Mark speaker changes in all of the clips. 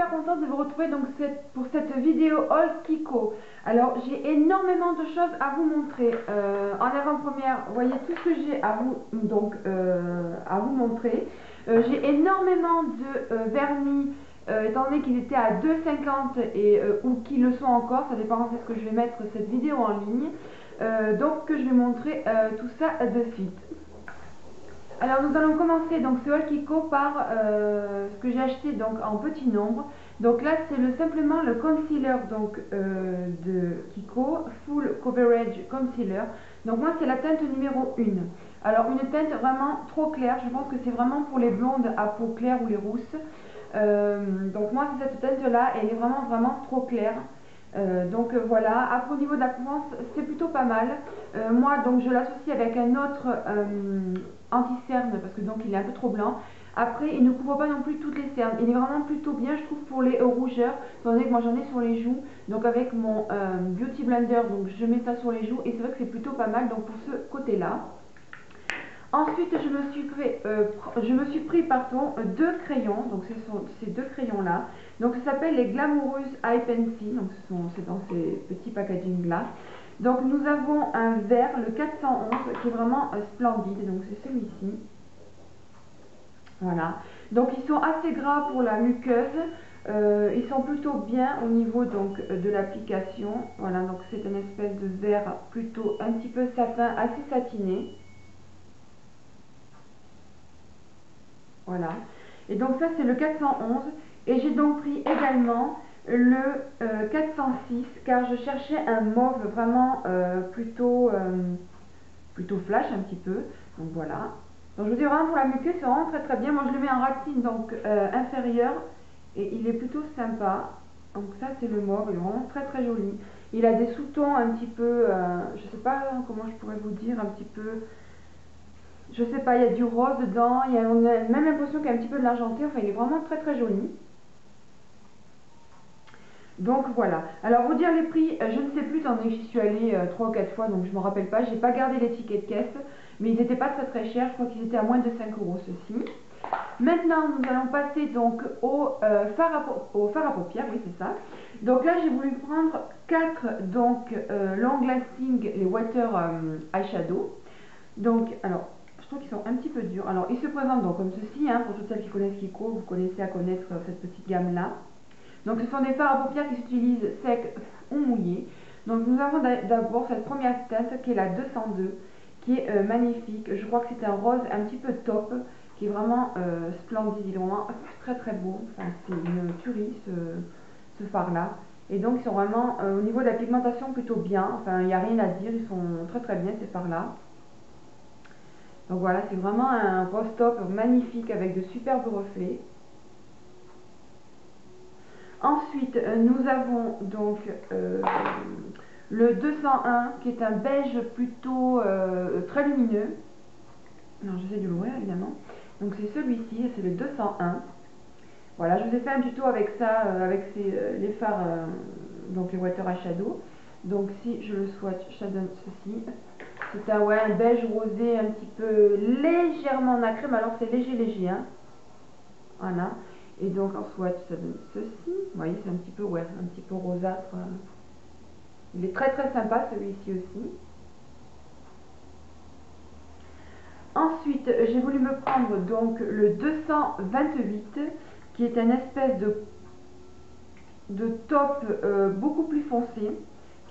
Speaker 1: super contente de vous retrouver donc pour cette vidéo haul Kiko. Alors j'ai énormément de choses à vous montrer. En avant-première, vous voyez tout ce que j'ai à vous montrer. J'ai énormément de vernis, étant donné qu'ils étaient à 2,50 ou qu'ils le sont encore, ça dépend de ce que je vais mettre cette vidéo en ligne. Donc je vais montrer tout ça de suite. Alors nous allons commencer donc ce haul Kiko par ce que j'ai acheté donc en petit nombre. Donc là c'est simplement le concealer donc de Kiko Full Coverage Concealer. Donc moi c'est la teinte numéro 1. Alors une teinte vraiment trop claire, je pense que c'est vraiment pour les blondes à peau claire ou les rousses. Donc moi c'est cette teinte là, elle est vraiment trop claire. Voilà, après au niveau de la coulance c'est plutôt pas mal. Moi donc je l'associe avec un autre anti-cerne parce que donc il est un peu trop blanc. Après il ne couvre pas non plus toutes les cernes, il est vraiment plutôt bien je trouve pour les rougeurs, étant donné que moi j'en ai sur les joues. Donc avec mon Beauty Blender donc je mets ça sur les joues et c'est vrai que c'est plutôt pas mal donc pour ce côté là. Ensuite, je me suis pris deux crayons, donc ce sont ces deux crayons-là. Donc, ça s'appelle les Glamoureuses Eye Pencil, donc c'est dans ces petits packaging-là. Donc, nous avons un vert, le 411, qui est vraiment splendide, donc c'est celui-ci. Voilà. Donc, ils sont assez gras pour la muqueuse. Ils sont plutôt bien au niveau donc de l'application. Voilà, donc c'est une espèce de vert plutôt un petit peu satin, assez satiné. Voilà. Et donc ça c'est le 411 et j'ai donc pris également le 406 car je cherchais un mauve vraiment plutôt flash un petit peu. Donc voilà. Donc je vous dis vraiment pour la muqueuse c'est vraiment très bien. Moi je le mets en racine donc inférieure et il est plutôt sympa. Donc ça c'est le mauve, il est vraiment très joli. Il a des sous-tons un petit peu, je sais pas comment je pourrais vous dire, un petit peu... Je sais pas, il y a du rose dedans, on a même l'impression qu'il y a un petit peu de l'argenté, enfin il est vraiment très joli. Donc voilà. Alors vous dire les prix, je ne sais plus, étant donné que j'y suis allée 3 ou 4 fois, donc je ne me rappelle pas, j'ai pas gardé les tickets de caisse, mais ils n'étaient pas très chers, je crois qu'ils étaient à moins de 5 € ceux-ci. Maintenant nous allons passer donc au fard à paupières, oui c'est ça. Donc là j'ai voulu prendre 4 donc long lasting, les water eyeshadow. Donc alors... je trouve qu'ils sont un petit peu durs. Alors, ils se présentent donc comme ceci, hein, pour toutes celles qui connaissent Kiko, vous connaissez à connaître cette petite gamme-là. Donc, ce sont des fards à paupières qui s'utilisent secs ou mouillés. Donc, nous avons d'abord cette première teinte qui est la 202, qui est magnifique. Je crois que c'est un rose un petit peu top, qui est vraiment splendide. Il est vraiment très beau. Enfin, c'est une tuerie, ce fard-là. Et donc, ils sont vraiment, au niveau de la pigmentation, plutôt bien. Enfin, il n'y a rien à dire, ils sont très bien, ces fards-là. Donc voilà, c'est vraiment un rose top magnifique avec de superbes reflets. Ensuite, nous avons donc le 201 qui est un beige plutôt très lumineux. Alors j'essaie de l'ouvrir évidemment. Donc c'est celui-ci, c'est le 201. Voilà, je vous ai fait un tuto avec ça, avec les fards, donc les water eyeshadow. Donc si je le swatch, ça donne ceci. C'est un beige rosé un petit peu légèrement nacré, mais alors c'est léger, hein. Voilà. Et donc en swatch ça donne ceci. Vous voyez, c'est un petit peu, un petit peu rosâtre. Il est très sympa celui-ci aussi. Ensuite, j'ai voulu me prendre donc le 228, qui est une espèce de top beaucoup plus foncé.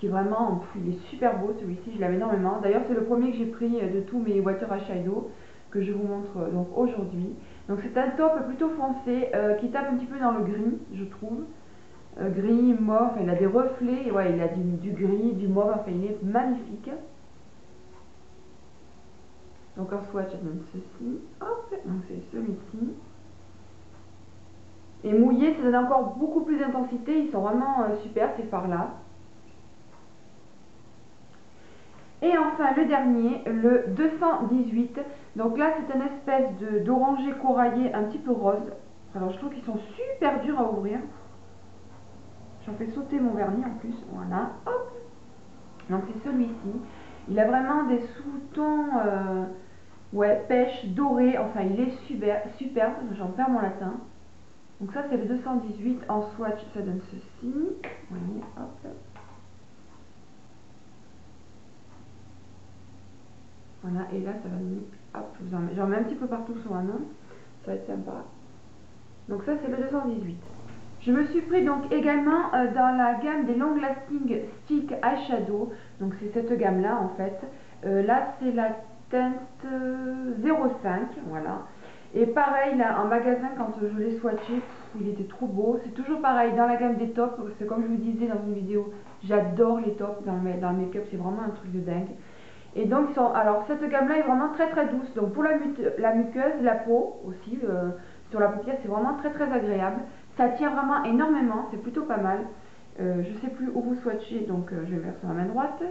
Speaker 1: Qui est vraiment, il est super beau celui-ci, je l'aime énormément. D'ailleurs c'est le premier que j'ai pris de tous mes water eyeshadow que je vous montre donc aujourd'hui. Donc c'est un top plutôt foncé qui tape un petit peu dans le gris, je trouve. Gris, mauve, il a des reflets, et ouais, il a du gris, du mauve, enfin il est magnifique. Donc en swatch ça donne ceci, hop, donc c'est celui-ci. Et mouillé ça donne encore beaucoup plus d'intensité, ils sont vraiment super ces fards là. Et enfin le dernier, le 218, donc là c'est une espèce d'orangé coraillé un petit peu rose. Alors je trouve qu'ils sont super durs à ouvrir. J'en fais sauter mon vernis en plus, voilà, hop. Donc c'est celui-ci. Il a vraiment des sous-tons, pêche, doré, enfin il est superbe, j'en perds mon latin. Donc ça c'est le 218 en swatch, ça donne ceci. Vous voyez, hop. Voilà, et là ça va donner, hop, j'en mets un petit peu partout sur la main, ça va être sympa. Donc ça c'est le 218. Je me suis pris donc également dans la gamme des Long Lasting Stick Eyeshadow, donc c'est cette gamme là en fait. Là c'est la teinte 05, voilà. Et pareil là en magasin quand je l'ai swatché, il était trop beau. C'est toujours pareil dans la gamme des tops, c'est comme je vous disais dans une vidéo, j'adore les tops dans le make-up, c'est vraiment un truc de dingue. Et donc alors cette gamme là est vraiment très très douce, donc pour la muqueuse, la peau aussi, sur la paupière c'est vraiment très très agréable. Ça tient vraiment énormément, c'est plutôt pas mal. Je sais plus où vous swatchez, donc je vais le faire sur la main droite.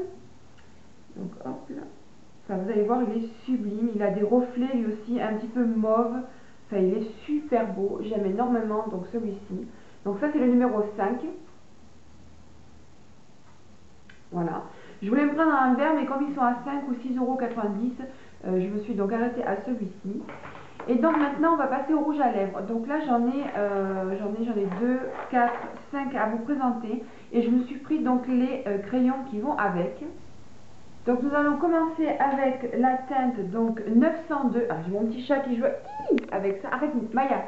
Speaker 1: Donc hop là. Ça, vous allez voir, il est sublime. Il a des reflets lui aussi, un petit peu mauve. Enfin, il est super beau. J'aime énormément donc celui-ci. Donc ça, c'est le numéro 5. Voilà. Je voulais me prendre un verre, mais comme ils sont à 5 ou 6,90 €, je me suis donc arrêtée à celui-ci. Et donc maintenant, on va passer au rouge à lèvres. Donc là, j'en ai 2, 4, 5 à vous présenter. Et je me suis pris donc les crayons qui vont avec. Donc nous allons commencer avec la teinte donc 902. Ah, j'ai mon petit chat qui joue avec ça. Arrête Maya.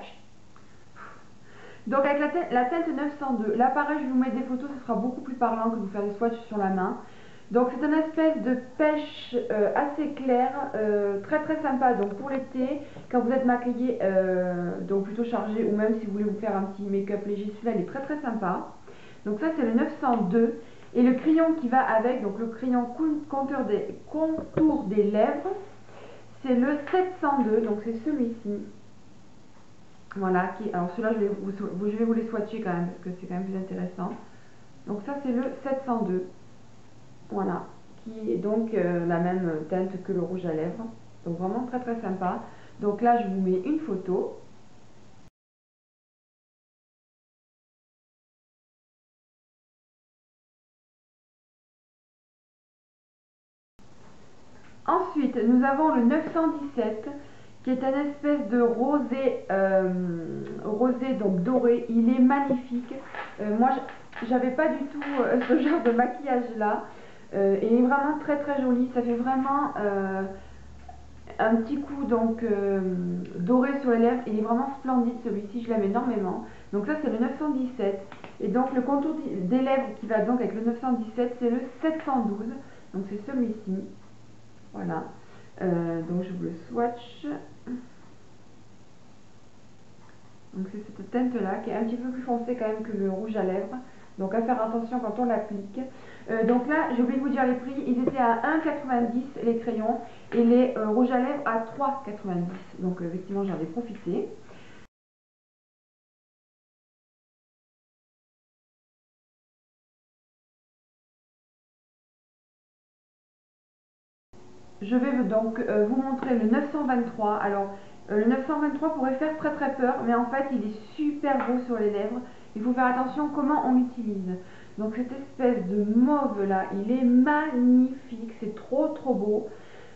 Speaker 1: Donc avec la teinte 902. Là pareil, je vais vous mettre des photos, ce sera beaucoup plus parlant que de vous faire des swatchs sur la main. Donc c'est une espèce de pêche assez claire, très très sympa donc pour l'été, quand vous êtes maquillé, donc plutôt chargé, ou même si vous voulez vous faire un petit make-up léger, celui-là il est très très sympa. Donc ça c'est le 902. Et le crayon qui va avec, donc le crayon contour des lèvres, c'est le 702, donc c'est celui-ci. Voilà, alors celui-là je vais vous les swatcher quand même, parce que c'est quand même plus intéressant. Donc ça c'est le 702. Voilà, qui est donc la même teinte que le rouge à lèvres. Donc vraiment très très sympa. Donc là je vous mets une photo. Ensuite nous avons le 917 qui est un espèce de rosé, rosé donc doré. Il est magnifique. Moi j'avais pas du tout ce genre de maquillage là. Et il est vraiment très très joli. Ça fait vraiment un petit coup donc doré sur les lèvres. Il est vraiment splendide celui-ci, je l'aime énormément. Donc là c'est le 917. Et donc le contour des lèvres qui va donc avec le 917, c'est le 712. Donc c'est celui-ci. Voilà. Donc je vous le swatch. Donc c'est cette teinte là qui est un petit peu plus foncée quand même que le rouge à lèvres. Donc à faire attention quand on l'applique. Donc là j'ai oublié de vous dire les prix. Ils étaient à 1,90 les crayons et les rouges à lèvres à 3,90. Donc effectivement j'en ai profité. Je vais donc vous montrer le 923. Alors le 923 pourrait faire très très peur, mais en fait il est super beau sur les lèvres. Il faut faire attention comment on l'utilise. Donc cette espèce de mauve là, il est magnifique, c'est trop trop beau.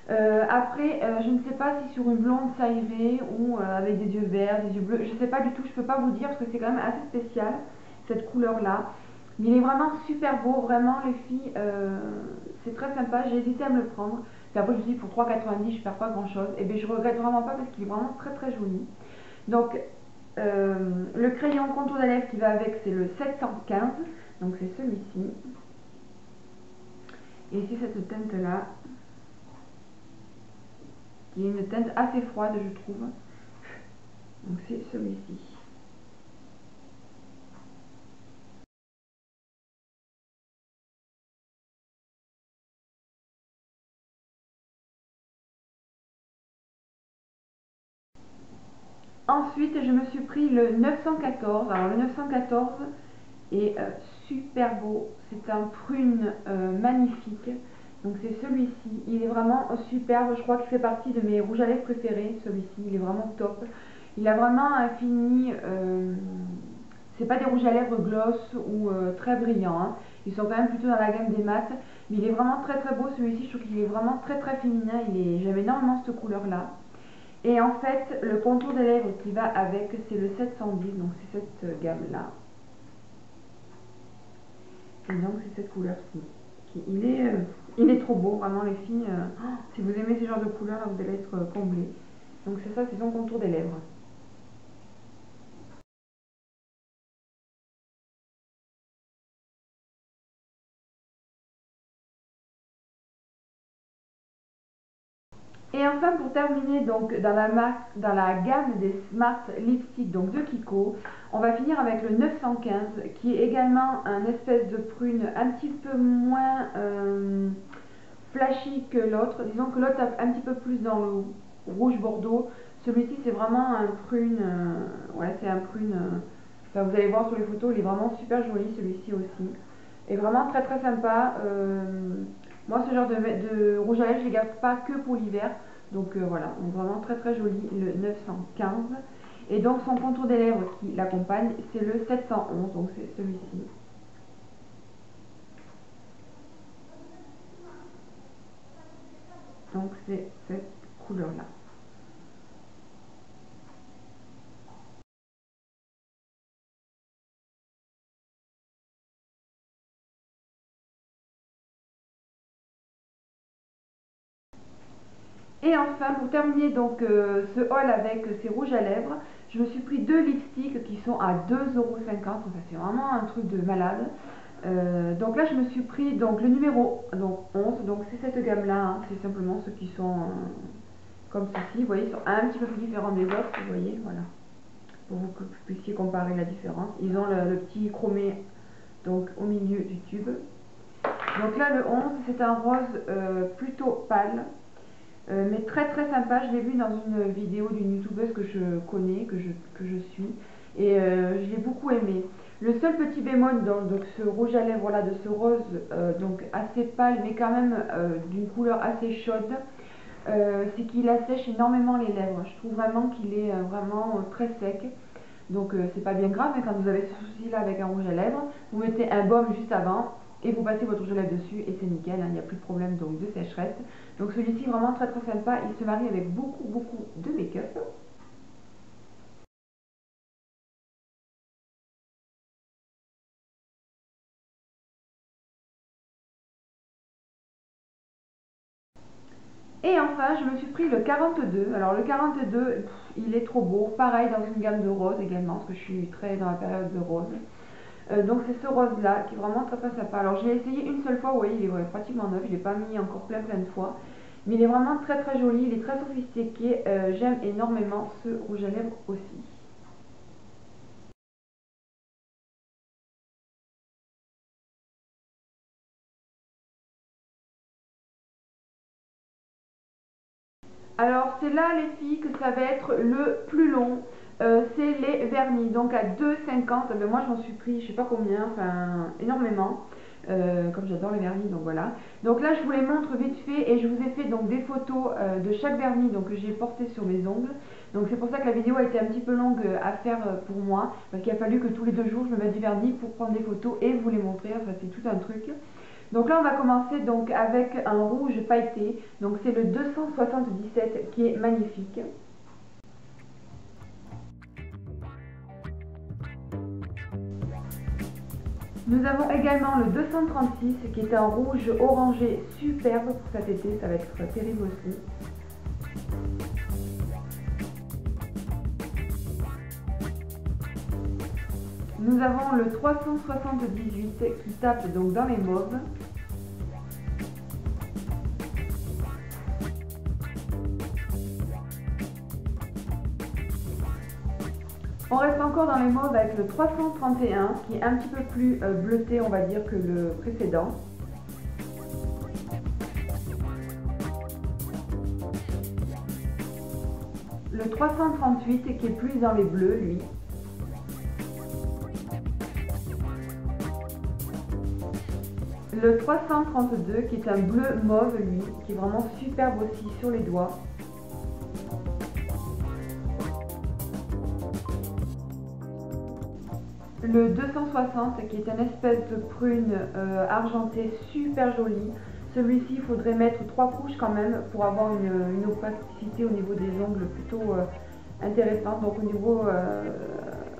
Speaker 1: Après, je ne sais pas si sur une blonde ça irait ou avec des yeux verts, des yeux bleus, je ne sais pas du tout, je ne peux pas vous dire parce que c'est quand même assez spécial cette couleur là. Mais il est vraiment super beau, vraiment les filles, c'est très sympa, j'ai hésité à me le prendre. Puis après je me suis dit pour 3,90 je perds pas grand chose. Et bien je regrette vraiment pas parce qu'il est vraiment très très joli. Donc le crayon contour des lèvres qui va avec c'est le 715, donc c'est celui-ci. Et ici cette teinte là, qui est une teinte assez froide je trouve. Donc c'est celui-ci. Ensuite, je me suis pris le 914. Alors, le 914 est super beau. C'est un prune magnifique. Donc, c'est celui-ci. Il est vraiment superbe. Je crois qu'il fait partie de mes rouges à lèvres préférés. Celui-ci, il est vraiment top. Il a vraiment un fini. C'est pas des rouges à lèvres gloss ou très brillants. Hein. Ils sont quand même plutôt dans la gamme des mats. Mais il est vraiment très très beau celui-ci. Je trouve qu'il est vraiment très très féminin. J'aime énormément cette couleur-là. Et en fait, le contour des lèvres qui va avec, c'est le 710, donc c'est cette gamme-là. Et donc c'est cette couleur-ci. Il est trop beau, vraiment les filles. Si vous aimez ce genre de couleur, là, vous allez être comblés. Donc c'est ça, c'est son contour des lèvres. Et enfin, pour terminer, donc dans la gamme des Smart Lipstick donc de Kiko, on va finir avec le 915 qui est également un espèce de prune un petit peu moins flashy que l'autre. Disons que l'autre est un petit peu plus dans le rouge bordeaux. Celui-ci c'est vraiment un prune, ouais c'est un prune, enfin, vous allez voir sur les photos, il est vraiment super joli celui-ci aussi. Et vraiment très très sympa. Moi ce genre de rouge à lèvres je les garde pas que pour l'hiver. Donc voilà, donc vraiment très très joli le 915. Et donc son contour des lèvres qui l'accompagne c'est le 711, donc c'est celui-ci. Donc c'est cette couleur là. Et enfin, pour terminer donc ce haul avec ces rouges à lèvres, je me suis pris deux lipsticks qui sont à 2,50 €. Enfin, c'est vraiment un truc de malade. Donc là, je me suis pris donc le numéro donc 11. Donc c'est cette gamme-là. Hein, c'est simplement ceux qui sont comme ceci. Vous voyez, ils sont un petit peu plus différents des autres. Vous voyez, voilà. Pour que vous puissiez comparer la différence. Ils ont le petit chromé donc au milieu du tube. Donc là, le 11, c'est un rose plutôt pâle. Mais très très sympa, je l'ai vu dans une vidéo d'une youtubeuse que je connais, que je suis, et je l'ai beaucoup aimé. Le seul petit bémol dans donc, ce rouge à lèvres là, de ce rose donc assez pâle mais quand même d'une couleur assez chaude, c'est qu'il assèche énormément les lèvres. Je trouve vraiment qu'il est vraiment très sec. Donc c'est pas bien grave, mais quand vous avez ce souci là avec un rouge à lèvres, vous mettez un baume juste avant et vous passez votre rouge à lèvres dessus et c'est nickel, hein, il n'y a plus de problème donc de sécheresse. Donc celui-ci vraiment très très sympa, il se marie avec beaucoup de make-up. Et enfin, je me suis pris le 42. Alors le 42, il est trop beau. Pareil dans une gamme de rose également, parce que je suis très dans la période de rose. Donc c'est ce rose là qui est vraiment très très sympa. Alors je l'ai essayé une seule fois, vous voyez, il est pratiquement neuf, je ne l'ai pas mis encore plein de fois. Mais il est vraiment très très joli, il est très sophistiqué. J'aime énormément ce rouge à lèvres aussi. Alors c'est là les filles que ça va être le plus long. C'est les vernis, donc à 2,50 €. Moi j'en suis pris je sais pas combien, enfin énormément. Comme j'adore les vernis, donc voilà. Donc là je vous les montre vite fait et je vous ai fait donc des photos de chaque vernis donc, que j'ai porté sur mes ongles. Donc c'est pour ça que la vidéo a été un petit peu longue à faire pour moi, parce qu'il a fallu que tous les 2 jours je me mette du vernis pour prendre des photos et vous les montrer. Enfin c'est tout un truc. Donc là on va commencer donc avec un rouge pailleté, donc c'est le 277 qui est magnifique. Nous avons également le 236 qui est un rouge orangé superbe pour cet été, ça va être terrible aussi. Nous avons le 378 qui tape donc dans les mauves. On reste encore dans les mauves avec le 331 qui est un petit peu plus bleuté on va dire que le précédent. Le 338 qui est plus dans les bleus lui. Le 332 qui est un bleu mauve lui, qui est vraiment superbe aussi sur les doigts. Le 260 qui est un espèce de prune argentée super jolie. Celui-ci, il faudrait mettre 3 couches quand même pour avoir une opacité au niveau des ongles plutôt intéressante. Donc au niveau,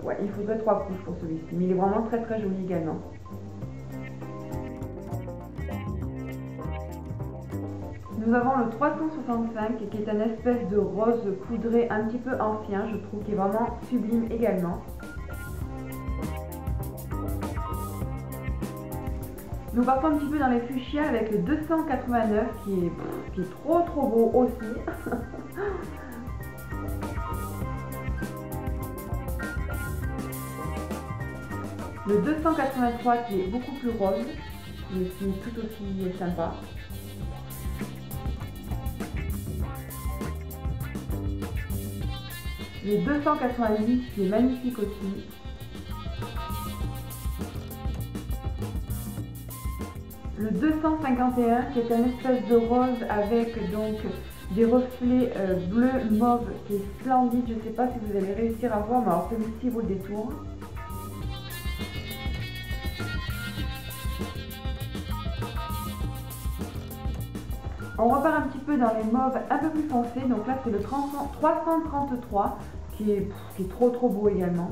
Speaker 1: ouais, il faudrait 3 couches pour celui-ci. Mais il est vraiment très très joli également. Nous avons le 365 qui est un espèce de rose poudré un petit peu ancien, je trouve, qui est vraiment sublime également. Nous partons un petit peu dans les fuchsias avec le 289 qui est trop beau aussi. Le 283 qui est beaucoup plus rose, mais qui est tout aussi sympa. Le 290 qui est magnifique aussi. Le 251 qui est un espèce de rose avec donc des reflets bleu mauve qui est splendide. Je ne sais pas si vous allez réussir à voir, mais alors celui-ci vaut le détour. On repart un petit peu dans les mauves un peu plus foncés. Donc là c'est le 333 qui est trop beau également.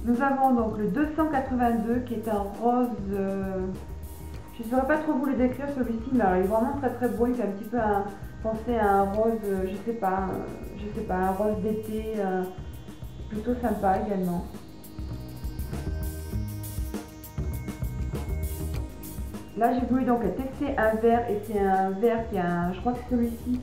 Speaker 1: Nous avons donc le 282 qui est un rose, je ne saurais pas trop vous le décrire celui-ci, mais alors il est vraiment très beau, il fait un petit peu penser à un rose, je sais pas, un rose d'été, plutôt sympa également. Là j'ai voulu donc tester un vert et c'est un vert qui a je crois que c'est celui-ci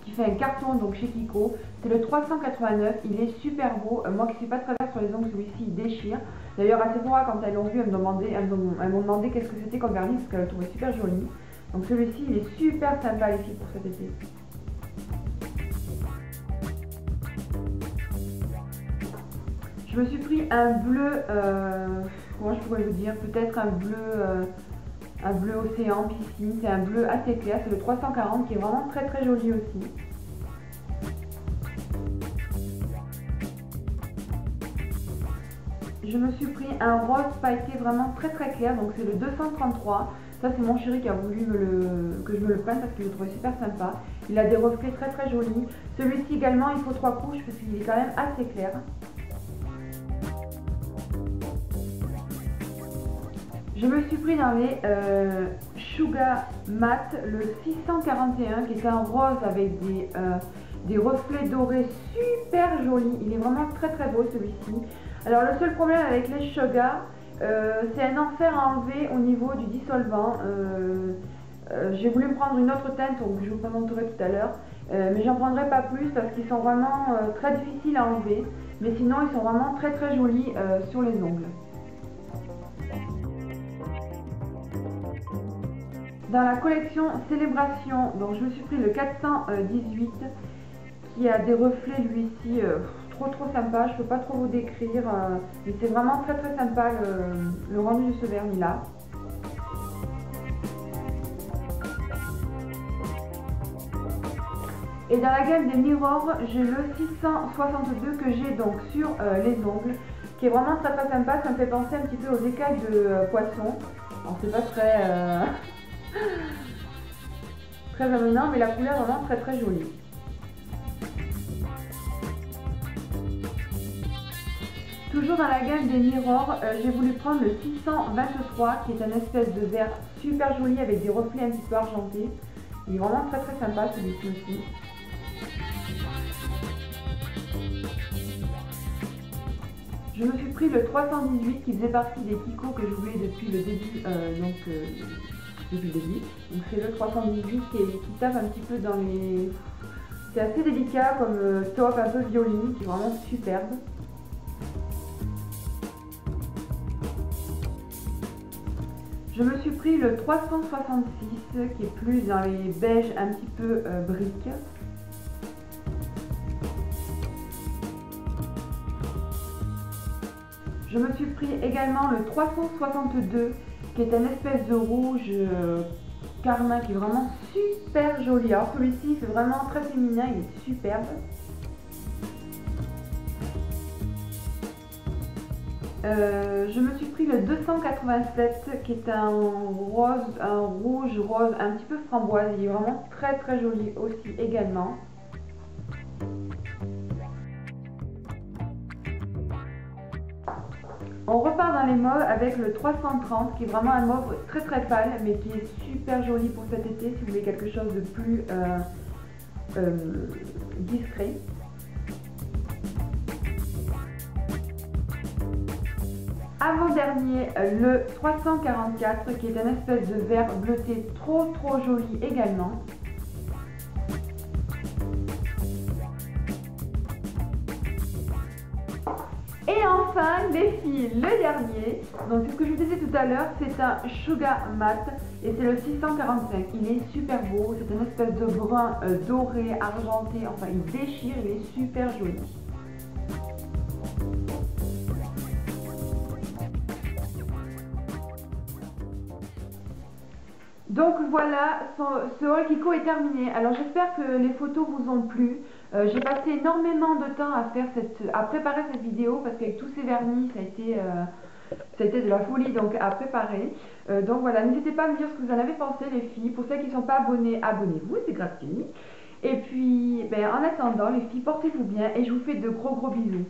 Speaker 1: qui fait un carton donc chez Kiko. C'est le 389, il est super beau. Moi qui ne suis pas très vert sur les ongles, celui-ci il déchire. D'ailleurs à Sephora quand elles l'ont vu, elles m'ont demandé qu'est-ce que c'était comme vernis parce qu'elles le trouvaient super joli. Donc celui-ci il est super sympa les filles pour cet été. Je me suis pris un bleu, comment je pourrais vous dire, peut-être un bleu océan, piscine, c'est un bleu assez clair, c'est le 340 qui est vraiment très joli aussi. Je me suis pris un rose pailleté vraiment très clair, donc c'est le 233. Ça c'est mon chéri qui a voulu que je me le prenne parce qu'il le trouvait super sympa. Il a des reflets très jolis. Celui-ci également il faut 3 couches parce qu'il est quand même assez clair. Je me suis pris dans les Sugar Matte, le 641 qui est un rose avec des reflets dorés super jolis. Il est vraiment très beau celui-ci. Alors le seul problème avec les Sugar, c'est un enfer à enlever au niveau du dissolvant. J'ai voulu me prendre une autre teinte, donc je vous présenterai tout à l'heure. Mais j'en prendrai pas plus parce qu'ils sont vraiment très difficiles à enlever. Mais sinon ils sont vraiment très jolis sur les ongles. Dans la collection Célébration, donc je me suis pris le 418 qui a des reflets lui-ci trop sympa. Je ne peux pas trop vous décrire, mais c'est vraiment très sympa le rendu de ce vernis là. Et dans la gamme des Mirror, j'ai le 662 que j'ai donc sur les ongles, qui est vraiment très sympa. Ça me fait penser un petit peu aux écailles de poisson. Alors c'est pas très avenant, mais la couleur est vraiment très jolie. Toujours dans la gamme des Mirror, j'ai voulu prendre le 623 qui est un espèce de vert super joli avec des reflets un petit peu argentés. Il est vraiment très sympa celui-ci aussi. Je me suis pris le 318 qui faisait partie des Kiko que je voulais depuis le début, depuis le début. Donc c'est le 318 qui tape un petit peu dans les... C'est assez délicat comme taupe un peu violine, qui est vraiment superbe. Je me suis pris le 366 qui est plus dans les beiges un petit peu briques. Je me suis pris également le 362 qui est un espèce de rouge carmin qui est vraiment super joli. Alors celui-ci c'est vraiment très féminin, il est superbe. Je me suis pris le 287 qui est un rose, un rouge rose un petit peu framboise. Il est vraiment très très joli aussi également. On repart dans les mauves avec le 330 qui est vraiment un mauve très très pâle mais qui est super joli pour cet été si vous voulez quelque chose de plus discret. Avant-dernier, le 344 qui est un espèce de vert bleuté trop joli également. Et enfin les filles, le dernier, donc c'est ce que je vous disais tout à l'heure, c'est un Sugar Mat et c'est le 645. Il est super beau, c'est une espèce de brun doré, argenté, enfin il déchire, il est super joli. Donc voilà, ce haul Kiko est terminé. Alors j'espère que les photos vous ont plu. J'ai passé énormément de temps à préparer cette vidéo parce qu'avec tous ces vernis, ça a été de la folie donc à préparer. Donc voilà, n'hésitez pas à me dire ce que vous en avez pensé les filles. Pour celles qui ne sont pas abonnées, abonnez-vous, c'est gratuit. Et puis, en attendant les filles, portez-vous bien et je vous fais de gros bisous.